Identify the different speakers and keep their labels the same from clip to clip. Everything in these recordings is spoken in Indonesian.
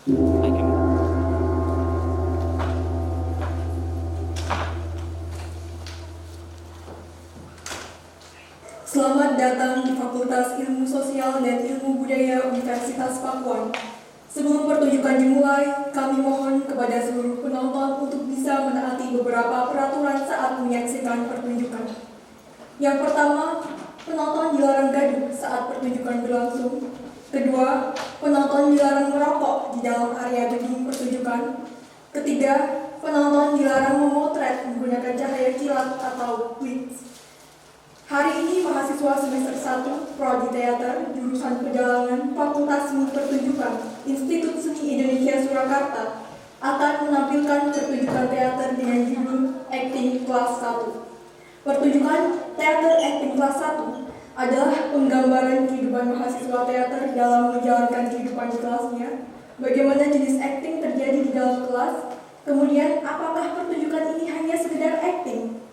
Speaker 1: Selamat datang di Fakultas Ilmu Sosial dan Ilmu Budaya Universitas Pakuan. Sebelum pertunjukan dimulai, kami mohon kepada seluruh penonton untuk bisa menaati beberapa peraturan saat menyaksikan pertunjukan. Yang pertama, penonton dilarang gaduh saat pertunjukan berlangsung. Kedua, penonton dilarang merokok di dalam area gedung pertunjukan. Ketiga, penonton dilarang memotret menggunakan cahaya kilat atau blitz. Hari ini mahasiswa semester 1 Prodi Teater jurusan Pedalangan Fakultas Seni Pertunjukan Institut Seni Indonesia Surakarta akan menampilkan pertunjukan teater dengan judul Acting Kelas 1. Pertunjukan teater Acting Kelas 1 adalah penggambaran kehidupan mahasiswa teater dalam menjalankan kehidupan di kelasnya, bagaimana jenis acting terjadi di dalam kelas, kemudian apakah pertunjukan ini hanya sekedar acting.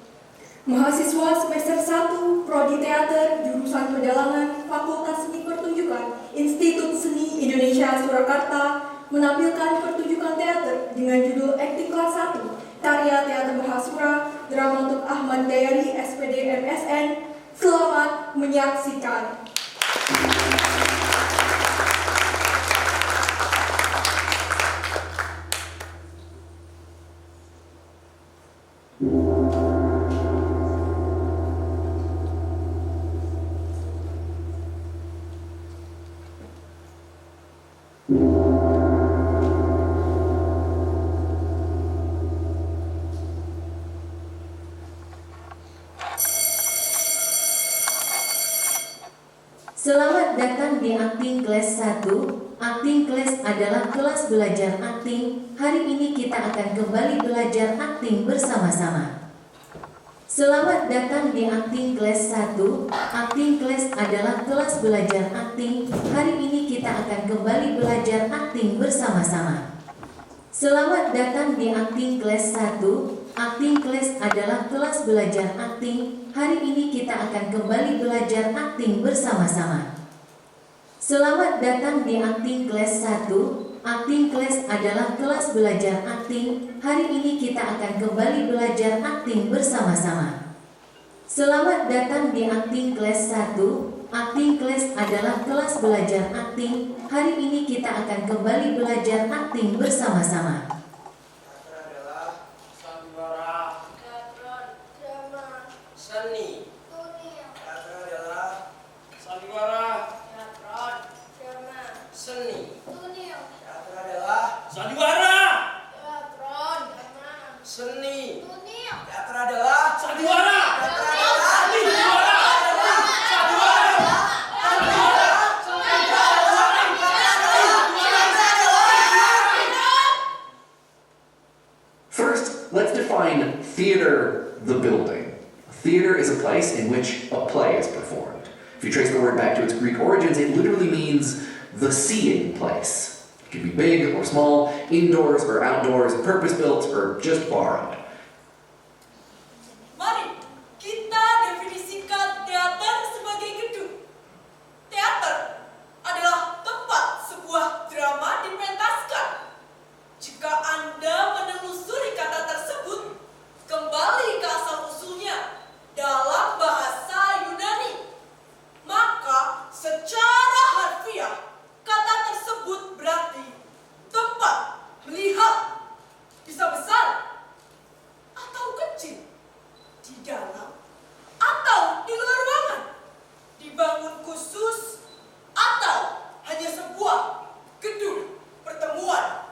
Speaker 1: Mahasiswa semester 1 Prodi Teater jurusan Pedalangan Fakultas Seni Pertunjukan Institut Seni Indonesia Surakarta menampilkan pertunjukan teater dengan judul Acting Kelas 1 karya teater Mahasura dramaturg Ahmad Dayani SPD MSN. Selamat menyaksikan.
Speaker 2: Selamat datang di Acting Kelas 1. Acting Kelas adalah kelas belajar akting. Hari ini kita akan kembali belajar akting bersama-sama. Selamat datang di Acting Kelas 1. Acting Kelas adalah kelas belajar akting. Hari ini kita akan kembali belajar akting bersama-sama. Selamat datang di Acting Kelas 1. Acting Kelas adalah kelas belajar akting. Hari ini kita akan kembali belajar akting bersama-sama. Selamat datang di Acting Kelas 1. Acting Kelas adalah kelas belajar akting. Hari ini kita akan kembali belajar akting bersama-sama. Selamat datang di Acting Kelas 1. Acting Kelas adalah kelas belajar akting. Hari ini kita akan kembali belajar akting bersama-sama.
Speaker 3: Seni. Teater adalah sandiwara. Seni. Teater adalah
Speaker 4: Sandiwara.
Speaker 3: seni. Teater adalah
Speaker 4: Sandiwara.
Speaker 3: teater adalah
Speaker 5: First, let's define theater, the building. Theater is a place in which a play is performed. If you trace the word back to its Greek origins, it literally means the seeing place. It can be big or small, indoors or outdoors, purpose-built or just borrowed.
Speaker 6: Mari kita definisikan teater sebagai gedung. Teater adalah tempat sebuah drama dipentaskan. Jika Anda menelusuri kata tersebut, kembali ke asal-usulnya dalam bahasa Yunani, maka secara harfiah kata tersebut berarti tempat melihat, bisa besar atau kecil, di dalam atau di luar ruangan, dibangun khusus atau hanya sebuah gedung pertemuan.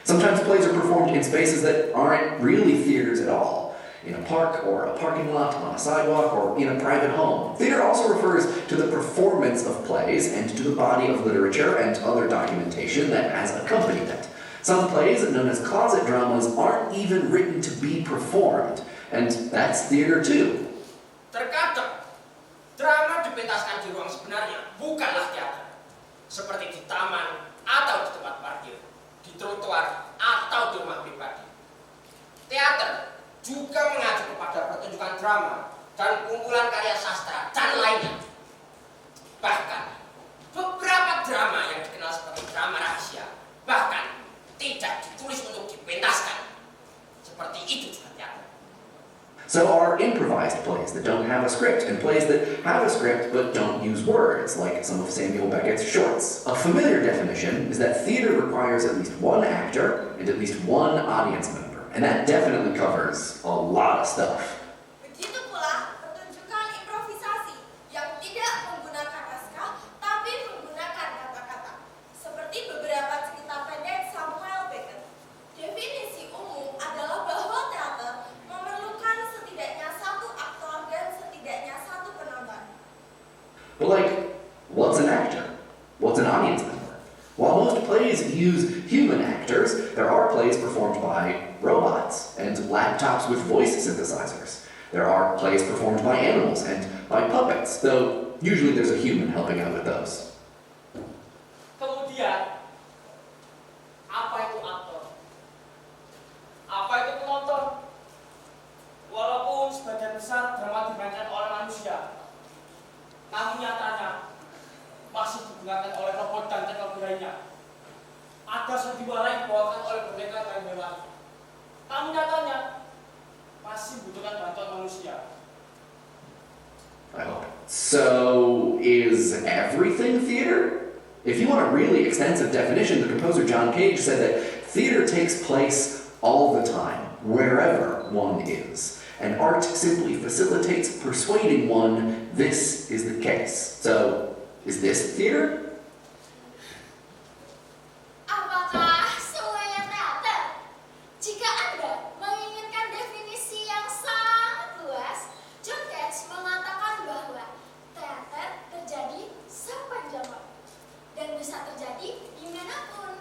Speaker 5: Sometimes plays are performed in spaces that aren't really theaters at all. In a park or a parking lot, on a sidewalk, or in a private home. Theater also refers to the performance of plays and to the body of literature and other documentation that has accompanied it. Some plays, known as closet dramas, aren't even written to be performed, and that's theater too.
Speaker 3: terkadang drama dipentaskan di ruang sebenarnya, bukanlah teater. Seperti di taman atau di tempat parkir, di trotoar atau di rumah pribadi. Teater juga mengacu kepada pertunjukan drama dan kumpulan karya sastra dan lainnya. Bahkan beberapa drama yang dikenal sebagai drama rahasia bahkan tidak ditulis untuk dipentaskan. Seperti itu juga teater.
Speaker 5: So are improvised plays that don't have a script, and plays that have a script but don't use words, like some of Samuel Beckett's shorts. A familiar definition is that theater requires at least one actor and at least one audience member, and that definitely covers a lot of stuff.
Speaker 6: Begitu pula pertunjukan improvisasi yang tidak menggunakan naskah tapi menggunakan kata-kata. Seperti beberapa cerita pendek Samuel Beckett. Definisi umum adalah bahwa teater memerlukan setidaknya satu aktor dan setidaknya satu penonton.
Speaker 5: But like, what's an actor? What's an audience member? While most plays use human actors, there are plays performed by robots and laptops with voice synthesizers. There are plays performed by animals and by puppets, though usually there's a human helping out with those.
Speaker 3: Kemudian, apa itu aktor? Apa itu penonton? Walaupun sebagian besar drama dimainkan oleh manusia, namun nyatanya masih digunakan oleh robot dan teknologi lainnya. Ada sandiwara yang dibawakan oleh boneka dan hewan, namun nyatanya masih membutuhkan bantuan manusia.
Speaker 5: I hope. So, is everything theater? If you want a really extensive definition, the composer John Cage said that theater takes place all the time, wherever one is. And art simply facilitates persuading one this is the case. So, is this theater?
Speaker 4: Apakah semuanya teater? Jika Anda menginginkan definisi yang sangat luas, John Cage mengatakan bahwa teater terjadi sepanjang waktu dan bisa terjadi dimanapun.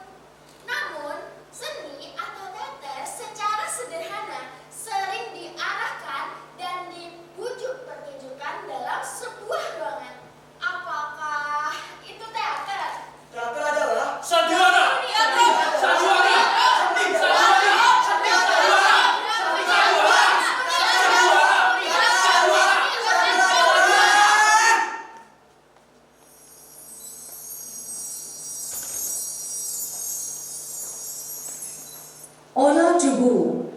Speaker 4: Namun, seni atau teater secara sederhana sering diarahkan dan dibujuk pertunjukan dalam sebuah ruangan. Apakah itu teater?
Speaker 6: Teater adalah
Speaker 3: Sandiwara! Sandiwara!
Speaker 2: Olah tubuh.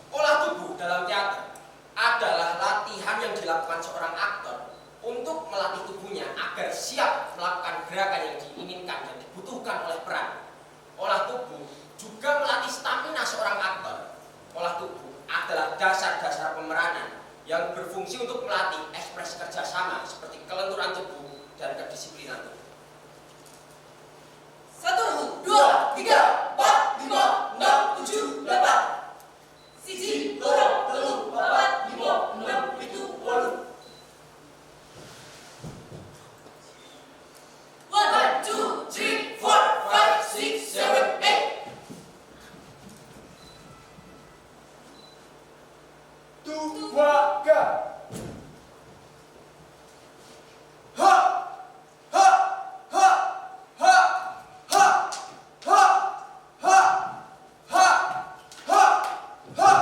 Speaker 3: Olah tubuh dalam teater adalah latihan yang dilakukan seorang aktor untuk melatih tubuhnya agar siap melakukan gerakan yang diinginkan dan dibutuhkan oleh peran. Olah tubuh juga melatih stamina seorang aktor. Olah tubuh adalah dasar-dasar pemeranan yang berfungsi untuk melatih ekspresi kerjasama seperti kelenturan tubuh dan kedisiplinan tubuh.
Speaker 6: 1, 2, 3, 4, 5, 6, 7, 8. Siji, loro, telu, papat, limo, enam, pitu, wolu. 1, 2, 3, 4, 5, 6, 7, 8.
Speaker 3: Tubaga.
Speaker 6: Ha! Ha! Ha! Ha! Ha! Ha! Ha! Ha! Ha! Ha!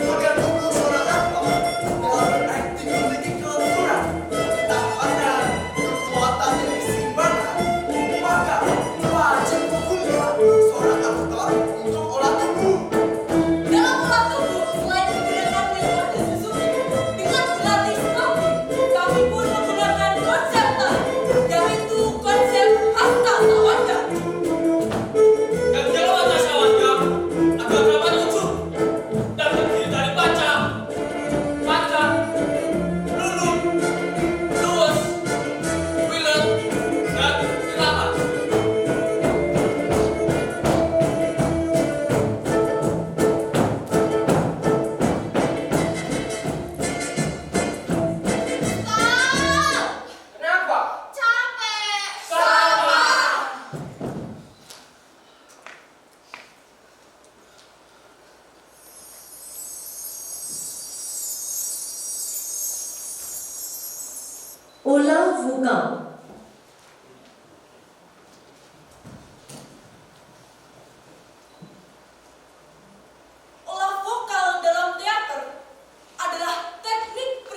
Speaker 6: Agar tubuh seorang aktor dalam berakting memiliki kelenturan, ketahanan, kekuatan dan keseimbangan, maka wajib hukumnya seorang aktor untuk olah tubuh. Dalam olah tubuh, selain menggunakan metode Suzuki dengan berlatih stalking, kami pun menggunakan konsep lain, yaitu konsep hasta sawanda.
Speaker 3: Yang dalam wajah sawanda ada 8 unsur dan terdiri dari baca, lulung, luwes, wilet, dan irama.
Speaker 4: Stop!
Speaker 3: Kenapa?
Speaker 4: Capek!
Speaker 3: Sama.
Speaker 2: Olah vokal.
Speaker 6: Olah vokal dalam teater adalah teknik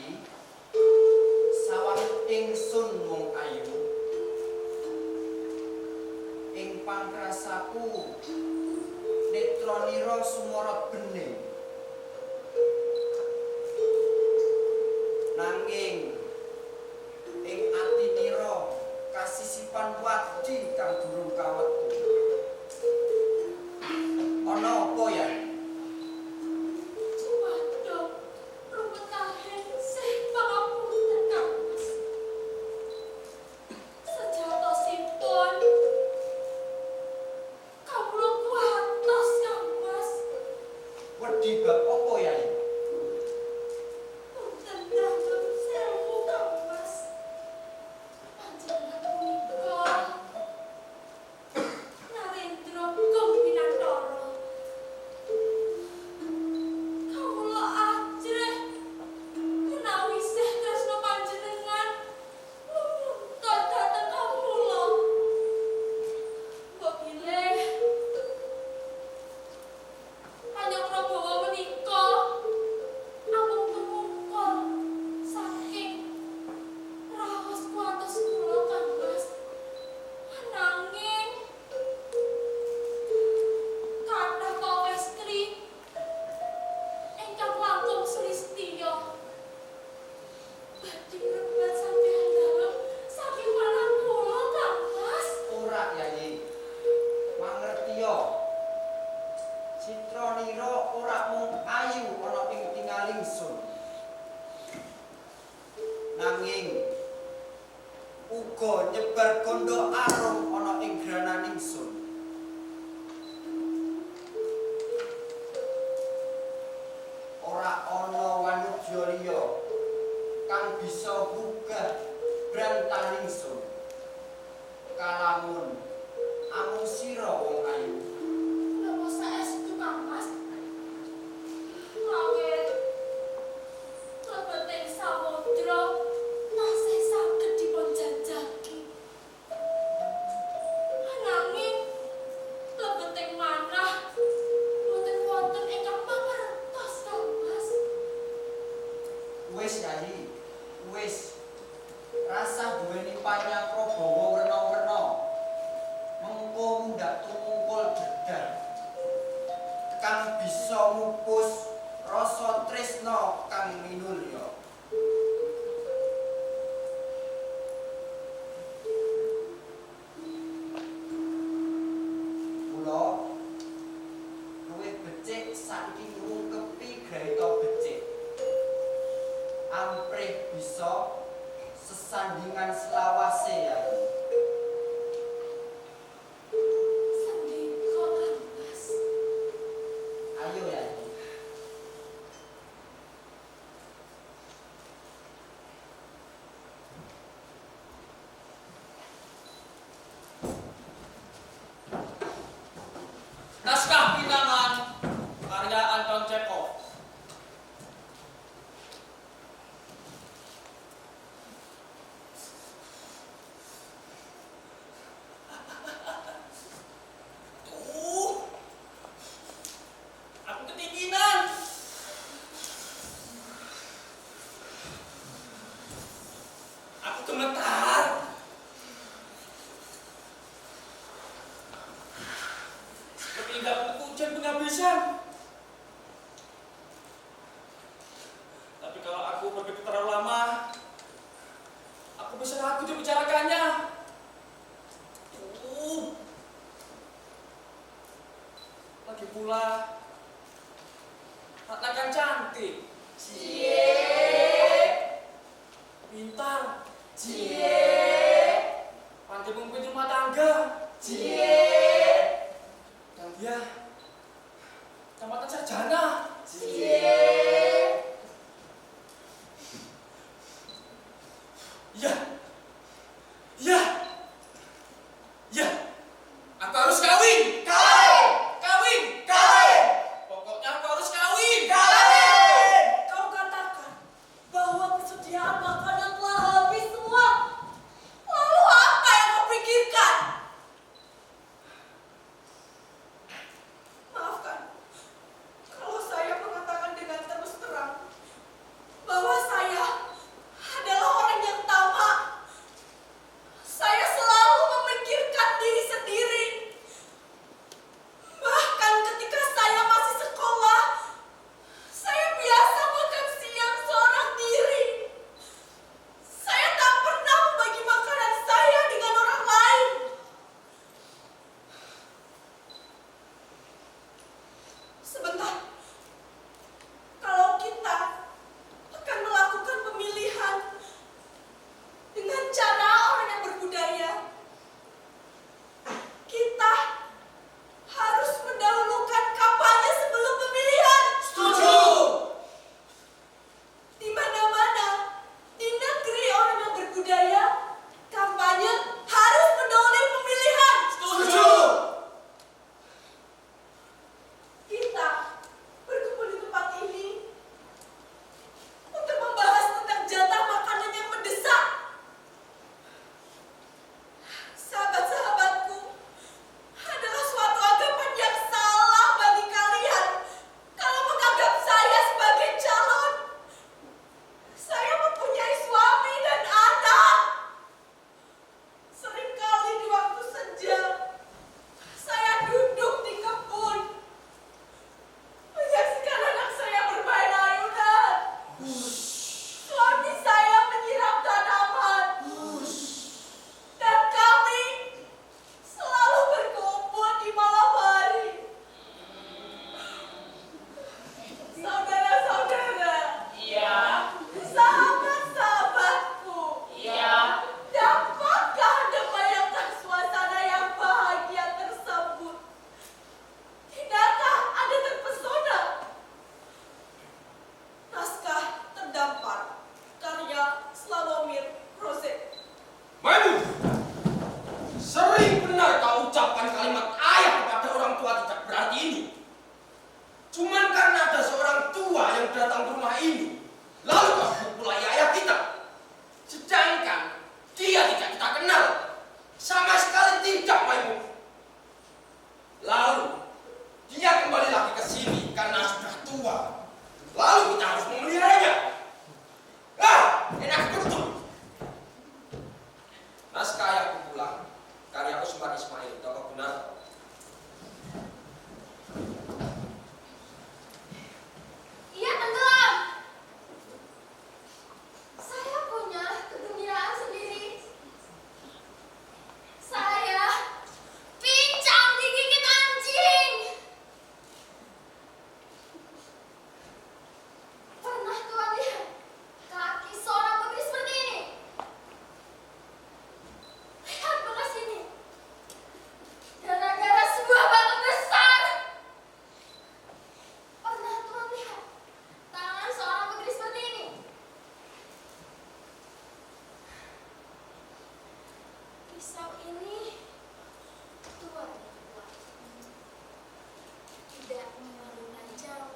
Speaker 6: Yayi, sawang ingsun wong ayu, ing pangkrasaku netronira sumorot bening, nanging ing atinira kasisipan wadi kang durung kawetu. Ana apa ya?
Speaker 4: Waduh, rumetahe sih pangapunten Kang Mas. Sejatosipun kawula kuatos Kang Mas.
Speaker 6: Wedi bab apa ya?
Speaker 4: Punten Raden sewu Kang Mas. Panjenengan punika Narendra Gumminantara. Kawula ajrih menawi isih tresna panjenengan nuntun dhateng kawula. Mbok bilih Kanjeng Prabowo menika amung tumungkul saking raos kuatos kula Kang Mas. Nanging kathah pawestri ingkang langkung sulistya badhe ngrebat sampeyan dalem saking manah kula Kang Mas.
Speaker 6: Ora Yayi. Mangertiya. Citranira ora mung ayu ana ing tingalingsun. Nanging uga nyebar gondo arum ana ing grananingsun. Ora ana wanudya liya kang bisa bugah brantaningsun. Kalamun amung sira wong ayu.
Speaker 4: Napa saestu Kang Mas? Lawet lebeting samudra tasih saged dipunjajaki. Nanging lebeting manah boten wonten ingkang pamertos Kang Mas.
Speaker 6: Wis Yayi, wis. Rasa duweni panjang Prabowo werna-werna. Mengko mundak tumungkul dedar. Kang bisa ngupus rasa tresna kang minulya. Kula luwih becik saking ngungkepi gaeta becik. Amprih bisa sesandingan selawase Yayi.
Speaker 4: Sendika Kang Mas.
Speaker 6: Ayo Yayi.
Speaker 3: Naskah Pinangan karya Anton Chekhov. Aku ketinggian. Aku gemetar. Seperti indah buku hujan penghabisan. Tapi kalau aku berpikir terlalu lama, aku bisa ragu untuk membicarakannya. Lagi pula, Ratna kan cantik, pintar, pandai memimpin rumah tangga, dan dia tamatan sarjana. Ya, ya, ya, aku harus kawin. Kawin. Pokoknya aku harus kawin.
Speaker 4: Kau katakan bahwa persediaan makanan telah habis semua. Lalu apa yang kau pikirkan? Maafkan, kalau saya mengatakan dengan terus terang bahwa saya Pisau ini tua dan kuat, tidak memerlukan jauh,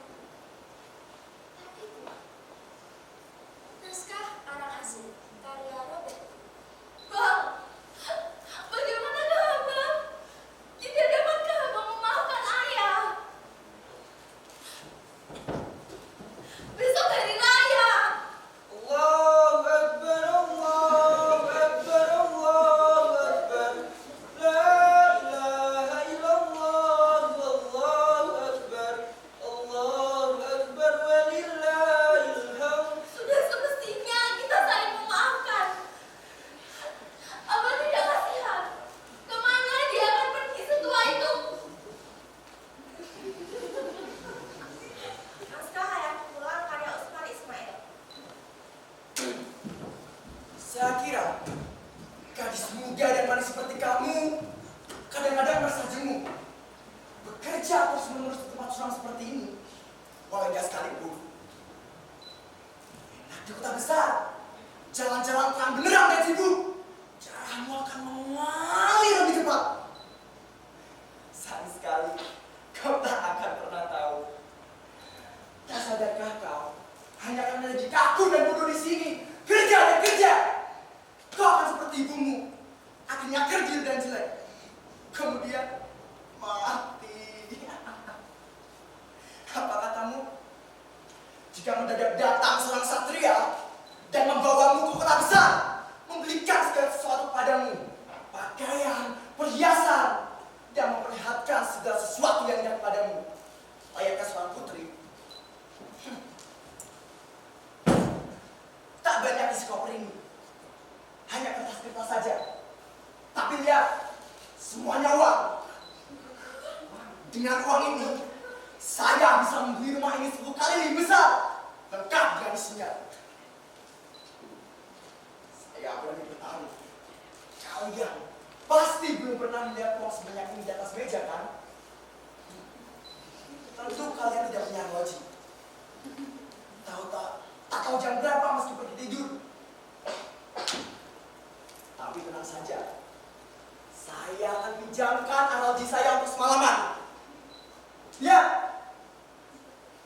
Speaker 4: tapi kuat. Naskah Arang Asih karya Robert. Bang, bagaimanakah Abang? Tidak dapatkah Abang memaafkan ayah? Besok hari raya.
Speaker 6: Allahu Akbar, Allahu Akbar, Allahu Akbar. La ilaha illallah, Allahu Akbar. Allahu Akbar walillahil hamd.
Speaker 4: Sudah semestinya kita saling memaafkan. Abang tidak kasihan. Kemana dia akan pergi setua itu? Naskah Hayat Pulang karya Usman Ismail.
Speaker 6: Saya kira gadis muda dan manis seperti kamu kadang-kadang merasa jemu. Bekerja terus-menerus di tempat suram seperti ini, walau tidak sekalipun. Enak di kota besar, jalan-jalan terang benderang dan sibuk. Jalanmu akan mengalir lebih cepat. Sayang sekali, kau tak akan pernah tahu. Tak sadarkah kau hanya karena menjadi kaku dan bodoh di sini, kerja dan kerja. Kau akan seperti ibumu, akhirnya kerdil dan jelek. Kemudian mati. Apa katamu? Jika mendadak datang seorang satria dan membawamu ke kota besar, membelikan segala sesuatu padamu, pakaian, perhiasan, dan memperlihatkan segala sesuatu yang indah padamu, layaknya seorang putri. Tak banyak isi koper ini, hanya kertas-kertas saja. Tapi lihat, semuanya uang. Dengan uang ini, saya bisa membeli rumah ini 10 kali lebih besar, lengkap dengan isinya. Saya berani bertaruh, kalian pasti belum pernah melihat uang sebanyak ini di atas meja, kan? Tentu kalian tidak punya logik. Tak tahu jam berapa meski pergi tidur. Tapi tenang saja, saya akan pinjamkan analogi saya untuk semalaman. Ya,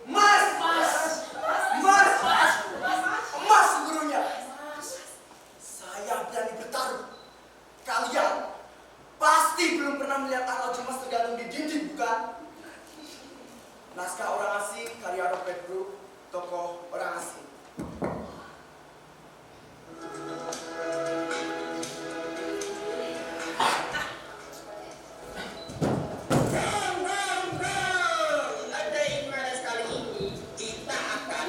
Speaker 6: emas, emas seluruhnya. Saya berani bertaruh, kalian pasti belum pernah melihat analogi emas tergantung di dinding, bukan? Naskah Orang Asing karya Robert Brook, tokoh orang asing.
Speaker 3: Ada Imades kali ini kita akan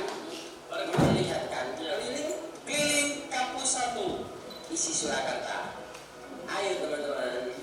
Speaker 3: melihatkan keliling kampus 1 isi Surakarta. Ayo teman-teman.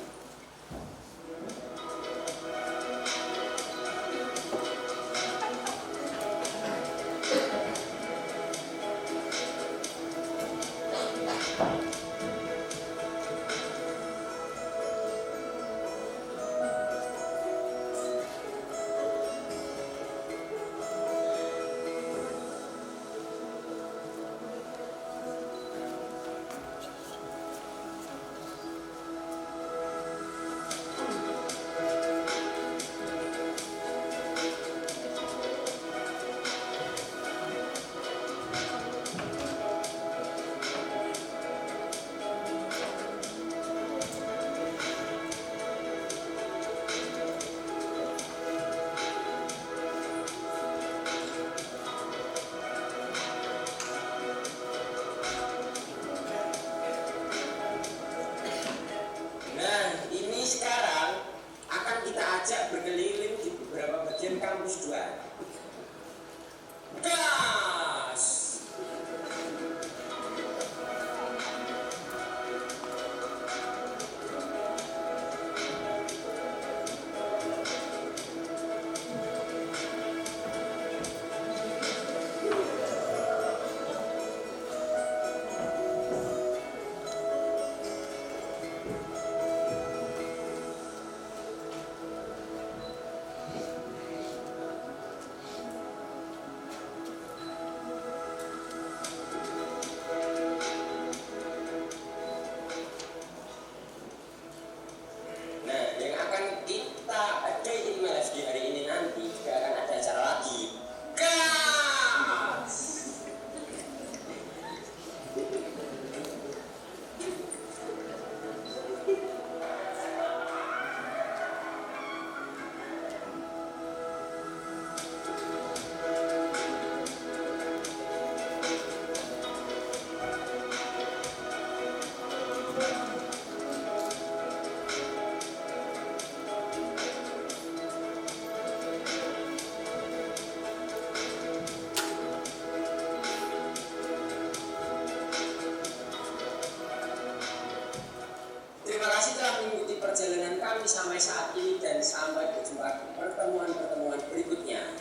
Speaker 3: menikmati sampai saat ini dan sampai berjumpa di pertemuan-pertemuan berikutnya.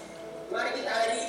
Speaker 3: Mari kita akhiri.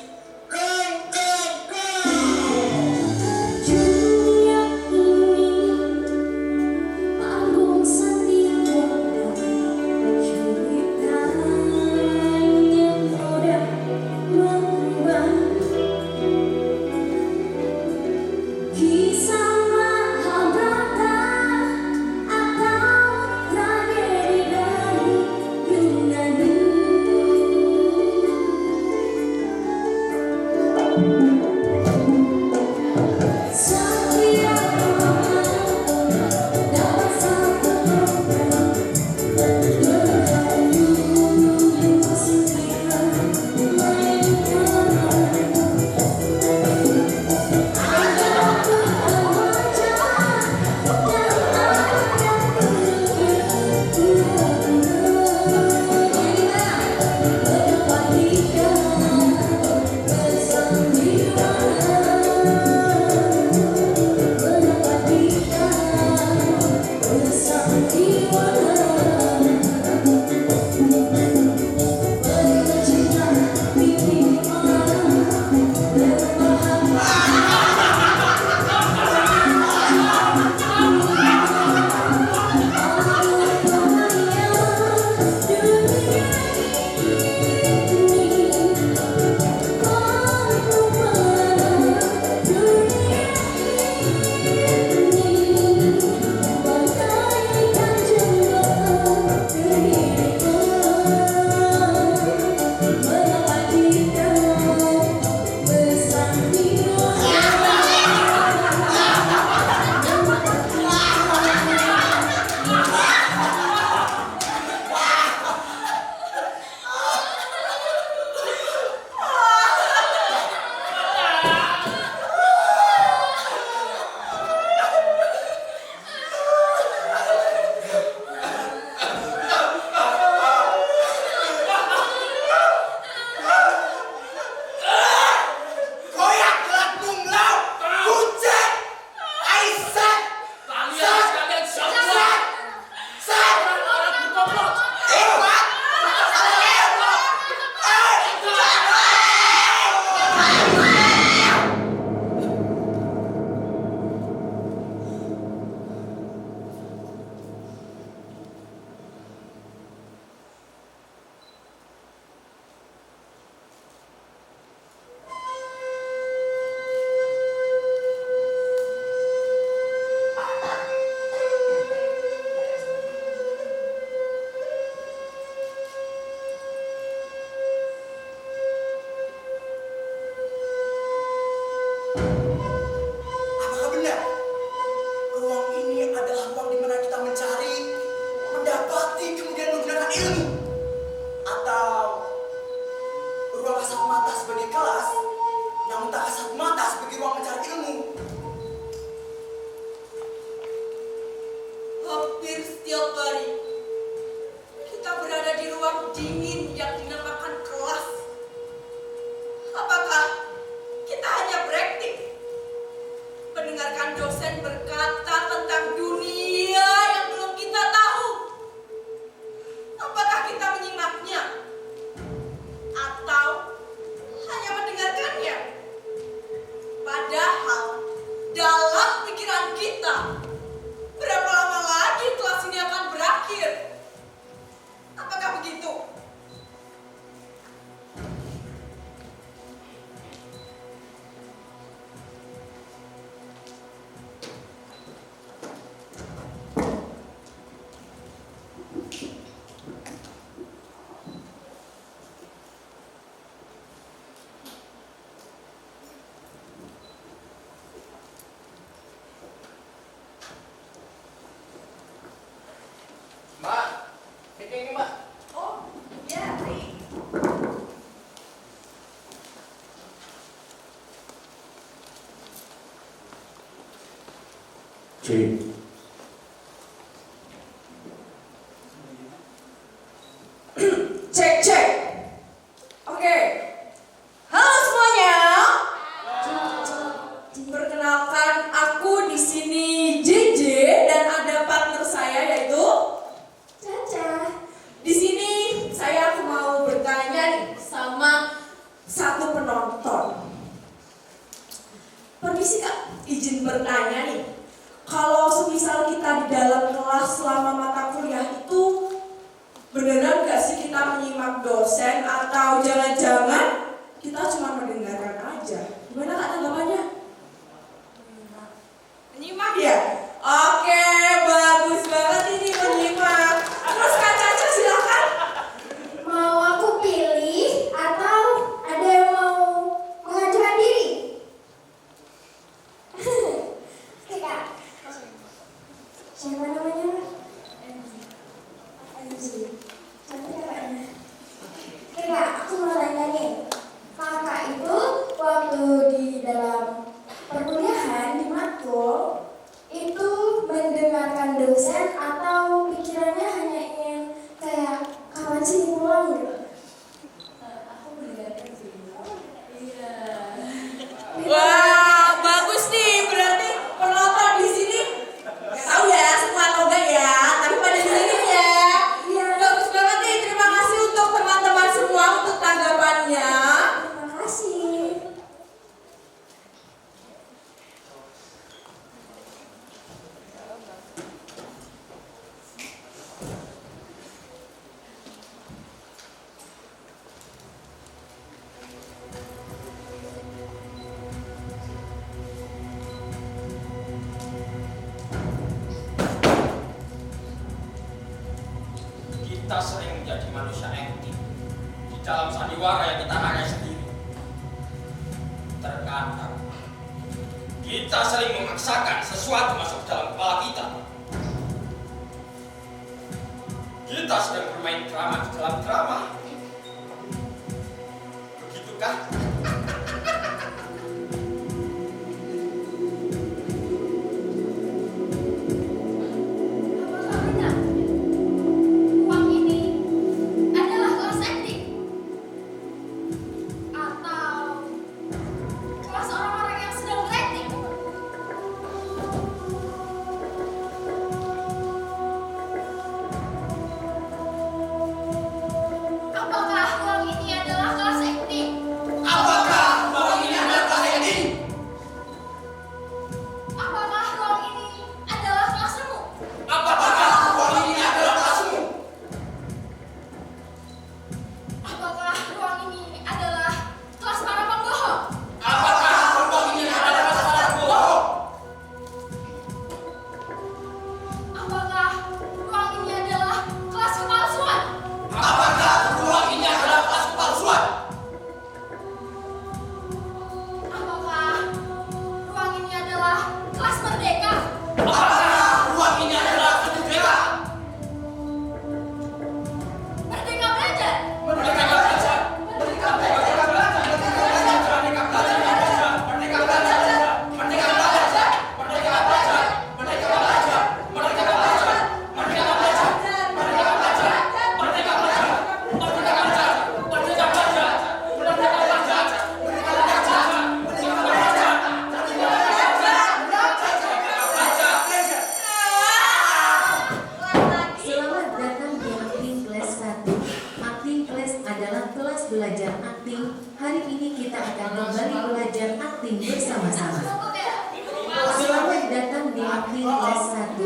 Speaker 6: Apakah benar? Ruang ini adalah ruang di mana kita mencari, mendapati, kemudian menggunakan ilmu. Atau ruang kasat mata sebagai kelas, namun tak kasat mata sebagai ruang mencari ilmu.
Speaker 4: Hampir setiap hari kita berada di ruang dingin yang dinamakan kelas. Apakah kita hanya praktik, mendengarkan dosen berkata tentang dunia yang belum kita tahu? Apakah kita menyimaknya atau hanya mendengarkannya? Padahal dalam pikiran kita, berapa lama lagi kelas ini akan berakhir? Apakah begitu?
Speaker 3: Mbak, ini Mbak.
Speaker 4: Oh, ya, baik.
Speaker 5: Cik,
Speaker 4: Cek. Oke. Halo semuanya. Perkenalkan, aku di sini JJ dan ada partner saya yaitu
Speaker 1: Caca.
Speaker 4: tanya nih, kalau semisal kita di dalam kelas selama mata kuliah itu beneran gak sih kita menyimak dosen atau jangan-jangan kita cuma mendengarkan aja? Gimana Kak tanggapannya? Menyimak ya? Oke, bagus banget ini menyimak. Terus Kak Caca silakan.
Speaker 7: Mau aku pilih atau ada yang mau mengajukan diri? Oke Kak. Siapa namanya? Anji. Cantik kakaknya. Oke Kak, aku mau tanya nih. Kakak itu waktu di dalam perkuliahan di matkul itu mendengarkan dosen atau pikirannya hanya ingin kayak kapan sih pulang gitu? Aku mendengarkan sih. Iya.
Speaker 4: Wah, bagus nih. Berarti penonton di sini nggak tahu ya semua atau enggak ya, tapi pada di sini ya.
Speaker 7: Iya.
Speaker 4: Bagus banget nih. Terima kasih untuk teman-teman semua untuk tanggapannya.
Speaker 7: Terima kasih.
Speaker 3: Kita sering menjadi manusia aktif di dalam sandiwara yang kita raih sendiri. Terkadang kita sering memaksakan sesuatu masuk dalam kepala kita. Kita sedang bermain drama di dalam drama. Begitukah?
Speaker 7: Apakah benar? Uang ini adalah kelas akting? Atau kelas orang-orang yang sedang berakting? Apakah uang ini adalah kelas akting?
Speaker 3: Apakah uang ini adalah kelas akting?
Speaker 7: Apakah ruang ini adalah kelas semu?
Speaker 3: Apakah uang ini adalah kelasmu?
Speaker 7: Apakah ruang ini adalah kelas para pembohong?
Speaker 3: Apakah uang ini adalah kelas para bohong?
Speaker 7: Apakah ruang ini adalah kelas kepalsuan?
Speaker 3: Apakah uang ini adalah kelas kepalsuan?
Speaker 7: Apakah ruang ini adalah kelas merdeka?
Speaker 3: Apakah uang ini adalah kemerdekaan?
Speaker 7: Merdeka belajar?
Speaker 3: Merdeka belajar. Merdeka belajar. Merdeka belajar. Merdeka belajar. Merdeka belajar. Merdeka belajar. Merdeka belajar. Merdeka belajar. Merdeka belajar. Merdeka belajar. Merdeka belajar. Merdeka belajar. Merdeka belajar. Merdeka belajar. Merdeka belajar.
Speaker 2: Selamat datang di Acting Class 1. Acting Class adalah kelas belajar akting. Hari ini kita akan kembali belajar akting bersama-sama. Selamat datang di Acting Class 1.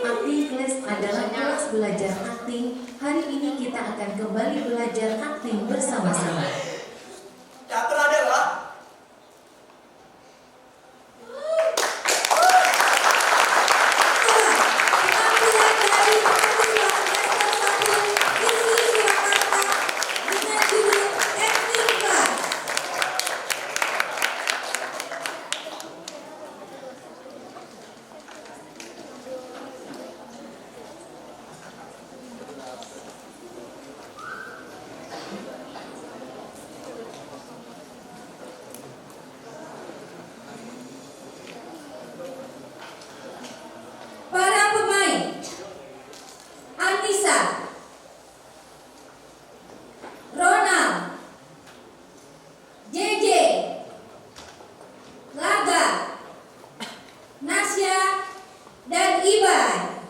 Speaker 2: Acting Class adalah kelas belajar akting. Hari ini kita akan kembali belajar akting bersama-sama.
Speaker 6: Teater adalah
Speaker 7: Penampilan dari pertunjukan semester 1 isi Surakarta dengan judul Acting Class. Para pemain: Anissa, Ronald, JJ, Laga, Nasya, dan Iban.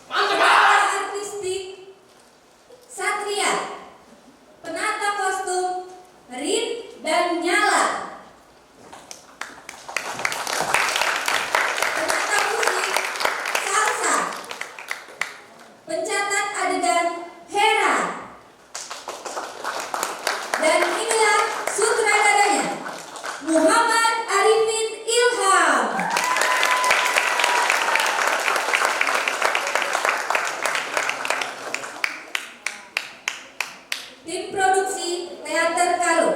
Speaker 3: Mantap!
Speaker 7: Para artistik:
Speaker 8: Tim produksi Teater Karo.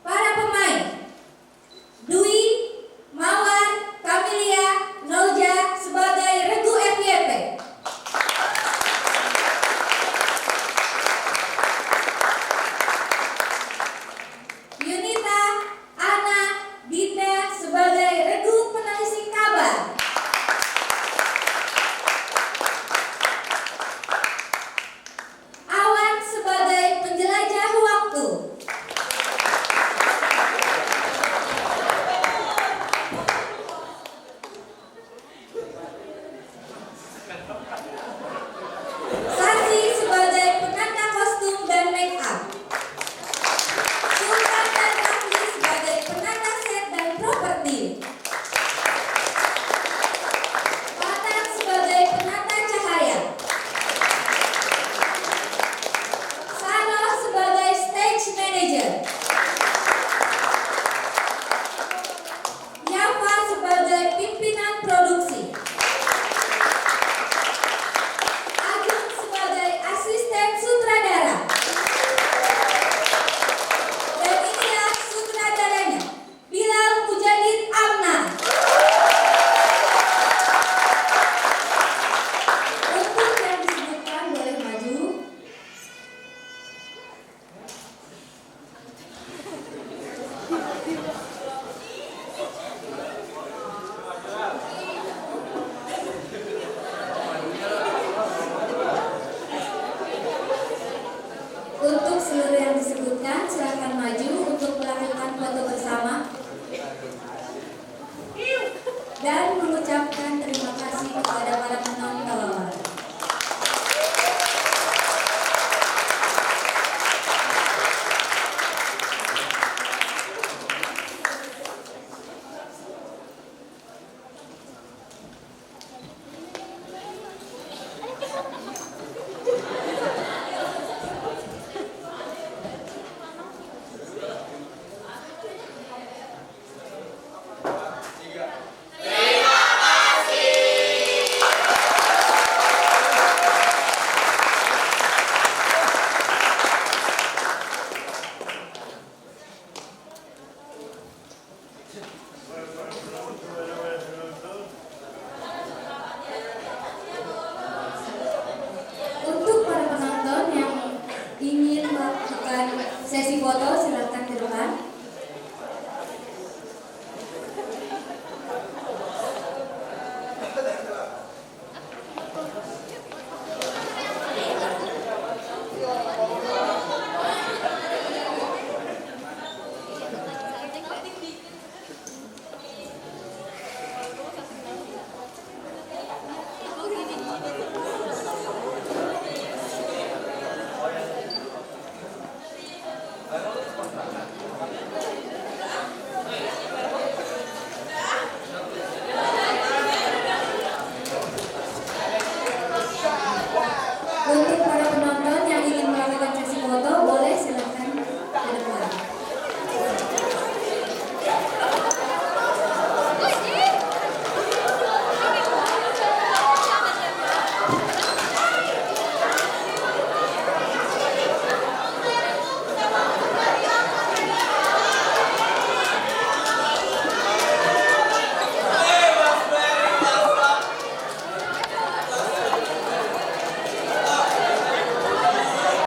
Speaker 8: Para pemain: Dwi, Mawar, Kamilia, Noja sebagai Regu FYP. Yunita, Ana, Dinda sebagai Regu Penelisik Kabar. Awan sebagai penjelajah waktu. Sasi sebagai penata kostum dan make up. Sultan dan Rafli sebagai penata set dan properti. Fatah sebagai penata cahaya. Sano sebagai stage manager. Yafa sebagai pimpinan produksi. Agung sebagai asisten sutradara. Dan inilah sutradaranya, Bilal Mujahid Amna. Untuk yang disebutkan boleh maju. Untuk seluruh yang disebutkan, silakan maju untuk melakukan foto bersama dan mengucapkan terima kasih kepada para penonton. Untuk para penonton yang ingin melakukan sesi foto, silakan